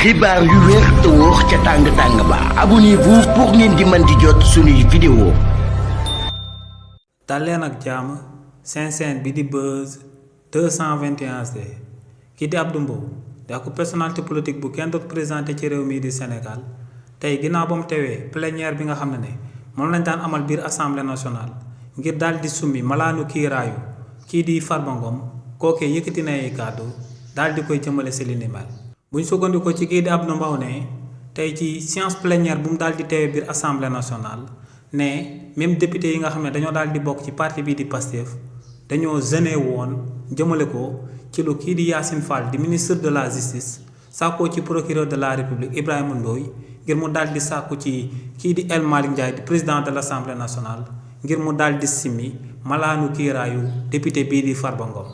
xibaar yu wér te wóor ca tàng ba abonnez-vous pour ngeen di mën di jot suñuy vidéo. dal leen ak jàmm seen chaîne bi di Buzz 221 kii di Abdou Mbow di ak personnalité politique bu kenn doot présenté ci réew mii di Sénégal tey ginnaaw ba mu tewee plénière bi nga xam ne moom lañ daan amal biir assemblée nationale ngir daal di summi malaanu kiiraayu kii di Farba Ngom kookee yëkkati na ay kàddu daal di koy jëmale si li ni mel. buñ sukkandikoo ci kii di Abdou Mbow ne tey ci séance plénière bu mu daal di teewee biir assemblée nationale ne même député yi nga xam ne dañoo daal di bokk ci parti bii di Pastef dañoo gêné woon jëmale ko ci lu kii di Yacine Fall di ministre de la justice sàkkoo ci procureur de la république Ibrahima Ndoye ngir mu daal di sàkku ci kii di El Malick Ndiaye di président de l' assemblée nationale ngir mu daal di simmi malaanu kiiraayu député bii di Farba Ngom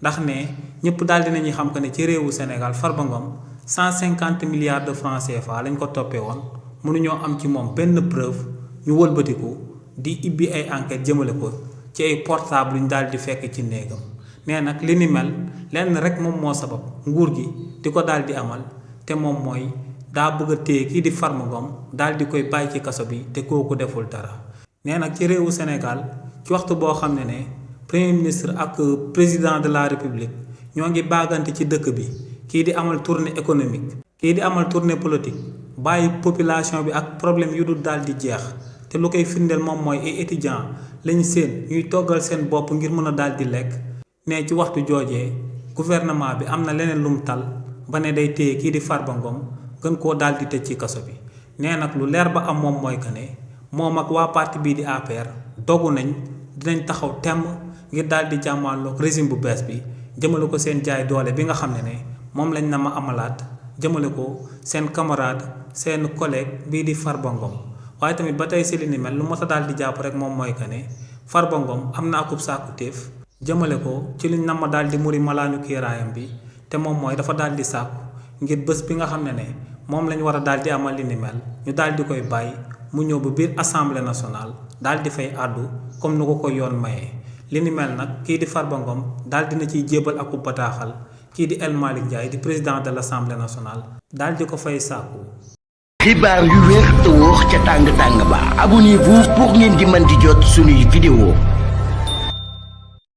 ndax ne ñëpp daal di nañuy xam que ne ci réewu Sénégal Farba Ngom 150 milliards de francs CFA lañ ko toppee woon mënuñoo am ci moom benn preuve ñu wëlbatiku di ibbi ay enquête jëmale ko ci ay portable yu ñu daal di fekk ci néegam nee nag li ni mel lenn rek moom moo sabab nguur gi di ko daal di amal te moom mooy daa bëgg a téye kii di Farba Ngom daal di koy bàyyi ci kaso bi te kooku deful dara. nee nag ci réewu Sénégal ci waxtu boo xam ne premier ministre ak président de la république ñoo ngi baagante ci dëkk bi kii di amal tournée économique kii di amal tournée politique bàyyi population bi ak problème yu dul daal di jeex te lu koy firndeel moom mooy ay étudiants lañu seen ñuy toggal seen bopp ngir mën a daal di lekk ne ci waxtu joojee gouvernement bi am na leneen lum tal ba ne day téye kii di Farba Ngom gën koo daal di tëj ci kaso bi. nee nag lu leer ba am moom mooy que ne moom ak waa parti bii di APR dogu nañ dinañ taxaw temm ngir daal di jàmmaarloog régime bu bees bi jëmale ko seen jaay doole bi nga xam ne moom lañ na ma amalaat jëmale ko seen camarade seen collègue bii di Farba Ngom waaye tamit ba tey si li ni mel lu mot a daal di jàpp rek moom mooy que ne Farba Ngom am na akub sàkku téef jëmale ko ci liñ na ma daal di muri malaanu kiiraayam bi te moom mooy dafa daal di sàkku ngir bés bi nga xam ne moom lañ war a daal di amal li ni mel ñu daal di koy bàyyi mu ñëw ba biir assemblée nationale daal di fay àddu comme nu ko ko yoon mayee. li ni mel nag kii di Farba Ngom daal dina ciy jébal ak bataaxal kii di El Malick Ndiaye di président de l' assemblée nationale daal di ko fay sàkku. xibaar yu wér te wóor ca tàng ba abonnez-vous pour ngeen di mën di jot suñuy vidéo.